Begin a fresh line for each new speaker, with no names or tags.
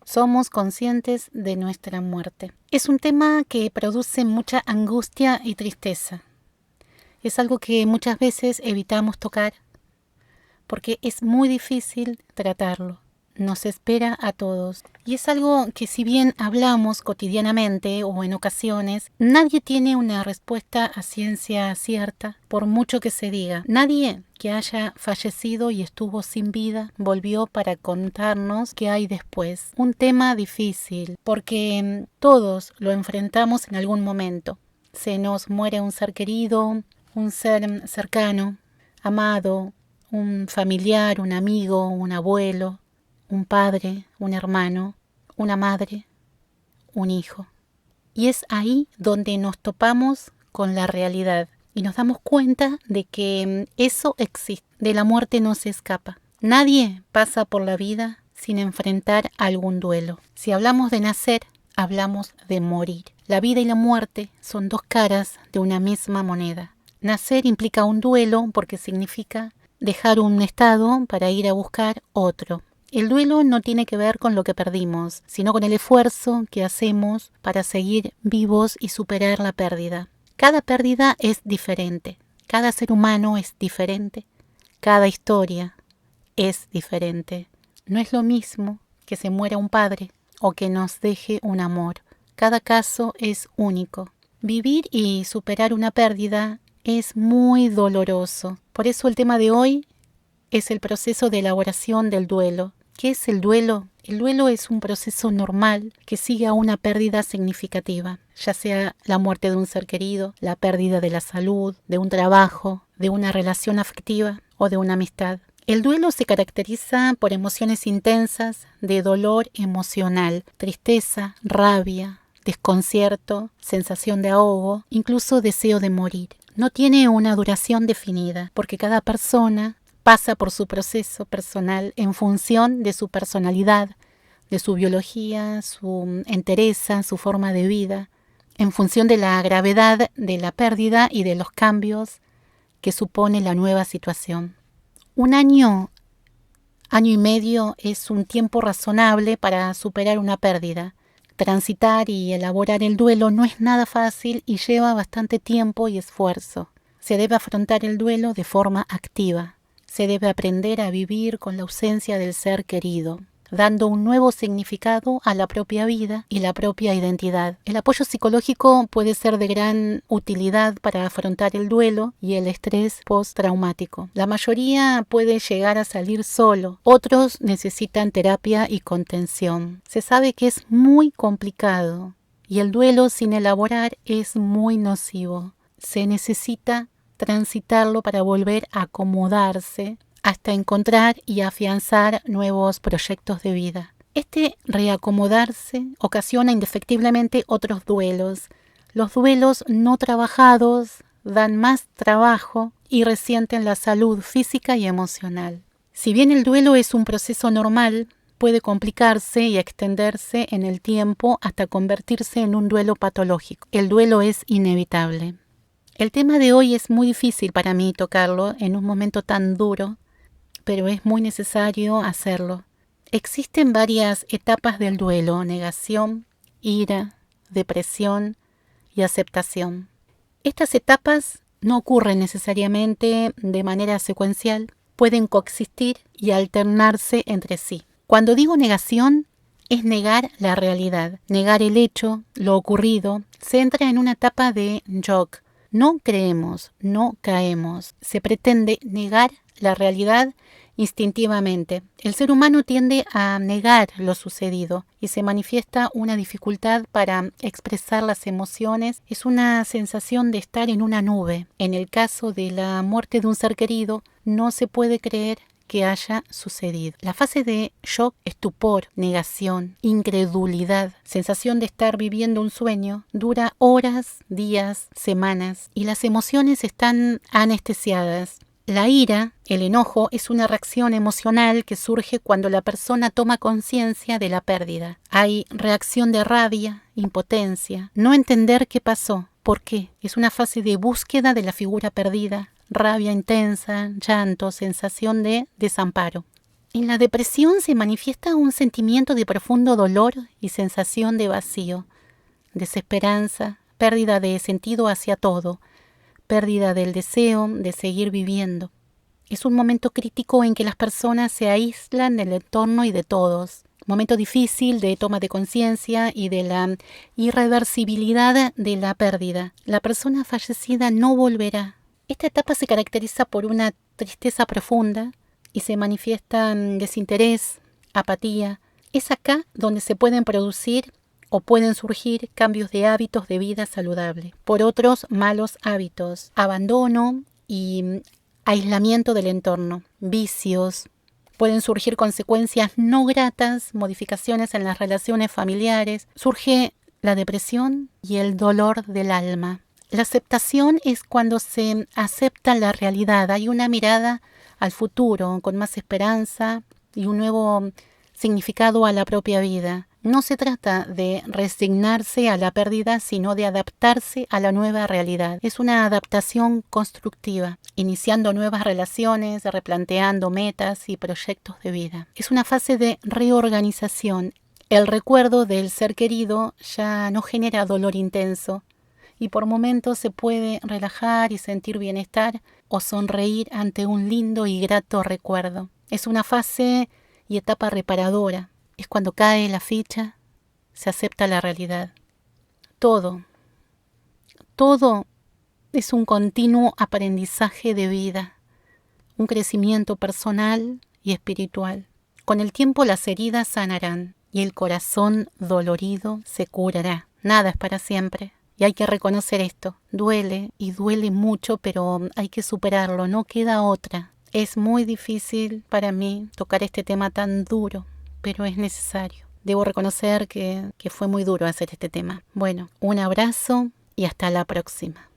Somos conscientes de nuestra muerte. Es un tema que produce mucha angustia y tristeza. Es algo que muchas veces evitamos tocar porque es muy difícil tratarlo. Nos espera a todos. Y es algo que, si bien hablamos cotidianamente o en ocasiones, nadie tiene una respuesta a ciencia cierta, por mucho que se diga. Nadie que haya fallecido y estuvo sin vida volvió para contarnos qué hay después. Un tema difícil, porque todos lo enfrentamos en algún momento. Se nos muere un ser querido, un ser cercano, amado, un familiar, un amigo, un abuelo, un padre, un hermano, una madre, un hijo. Y es ahí donde nos topamos con la realidad y nos damos cuenta de que eso existe. De la muerte no se escapa. Nadie pasa por la vida sin enfrentar algún duelo. Si hablamos de nacer, hablamos de morir. La vida y la muerte son dos caras de una misma moneda. Nacer implica un duelo porque significa dejar un estado para ir a buscar otro. El duelo no tiene que ver con lo que perdimos, sino con el esfuerzo que hacemos para seguir vivos y superar la pérdida. Cada pérdida es diferente, cada ser humano es diferente, cada historia es diferente. No es lo mismo que se muera un padre o que nos deje un amor. Cada caso es único. Vivir y superar una pérdida es muy doloroso. Por eso el tema de hoy es el proceso de elaboración del duelo. ¿Qué es el duelo? El duelo es un proceso normal que sigue a una pérdida significativa, ya sea la muerte de un ser querido, la pérdida de la salud, de un trabajo, de una relación afectiva o de una amistad. El duelo se caracteriza por emociones intensas de dolor emocional, tristeza, rabia, desconcierto, sensación de ahogo, incluso deseo de morir. No tiene una duración definida, porque cada persona pasa por su proceso personal en función de su personalidad, de su biología, su entereza, su forma de vida, en función de la gravedad de la pérdida y de los cambios que supone la nueva situación. Un año y medio es un tiempo razonable para superar una pérdida. Transitar y elaborar el duelo no es nada fácil y lleva bastante tiempo y esfuerzo. Se debe afrontar el duelo de forma activa. Se debe aprender a vivir con la ausencia del ser querido, dando un nuevo significado a la propia vida y la propia identidad. El apoyo psicológico puede ser de gran utilidad para afrontar el duelo y el estrés postraumático. La mayoría puede llegar a salir solo, otros necesitan terapia y contención. Se sabe que es muy complicado y el duelo sin elaborar es muy nocivo. Se necesita transitarlo para volver a acomodarse hasta encontrar y afianzar nuevos proyectos de vida. Este reacomodarse ocasiona indefectiblemente otros duelos. Los duelos no trabajados dan más trabajo y resienten la salud física y emocional. Si bien el duelo es un proceso normal, puede complicarse y extenderse en el tiempo hasta convertirse en un duelo patológico. El duelo es inevitable. El tema de hoy es muy difícil para mí tocarlo en un momento tan duro, pero es muy necesario hacerlo. Existen varias etapas del duelo: negación, ira, depresión y aceptación. Estas etapas no ocurren necesariamente de manera secuencial, pueden coexistir y alternarse entre sí. Cuando digo negación, es negar la realidad, negar el hecho, lo ocurrido. Se entra en una etapa de shock. No creemos, no caemos. Se pretende negar la realidad instintivamente. El ser humano tiende a negar lo sucedido y se manifiesta una dificultad para expresar las emociones. Es una sensación de estar en una nube. En el caso de la muerte de un ser querido, no se puede creer que haya sucedido. La fase de shock, estupor, negación, incredulidad, sensación de estar viviendo un sueño, dura horas, días, semanas y las emociones están anestesiadas. La ira, el enojo, es una reacción emocional que surge cuando la persona toma conciencia de la pérdida. Hay reacción de rabia, impotencia, no entender qué pasó, por qué. Es una fase de búsqueda de la figura perdida, rabia intensa, llanto, sensación de desamparo. En la depresión se manifiesta un sentimiento de profundo dolor y sensación de vacío, desesperanza, pérdida de sentido hacia todo, pérdida del deseo de seguir viviendo. Es un momento crítico en que las personas se aíslan del entorno y de todos. Momento difícil de toma de conciencia y de la irreversibilidad de la pérdida. La persona fallecida no volverá. Esta etapa se caracteriza por una tristeza profunda y se manifiesta en desinterés, apatía. Es acá donde se pueden producir o pueden surgir cambios de hábitos de vida saludable. Por otros, malos hábitos, abandono y aislamiento del entorno, vicios. Pueden surgir consecuencias no gratas, modificaciones en las relaciones familiares. Surge la depresión y el dolor del alma. La aceptación es cuando se acepta la realidad. Hay una mirada al futuro con más esperanza y un nuevo significado a la propia vida. No se trata de resignarse a la pérdida, sino de adaptarse a la nueva realidad. Es una adaptación constructiva, iniciando nuevas relaciones, replanteando metas y proyectos de vida. Es una fase de reorganización. El recuerdo del ser querido ya no genera dolor intenso y por momentos se puede relajar y sentir bienestar o sonreír ante un lindo y grato recuerdo. Es una fase y etapa reparadora. Es cuando cae la ficha, se acepta la realidad. Todo es un continuo aprendizaje de vida, un crecimiento personal y espiritual. Con el tiempo las heridas sanarán y el corazón dolorido se curará. Nada es para siempre y hay que reconocer esto. Duele y duele mucho, pero hay que superarlo, no queda otra. Es muy difícil para mí tocar este tema tan duro, pero es necesario. Debo reconocer que fue muy duro hacer este tema. Bueno, un abrazo y hasta la próxima.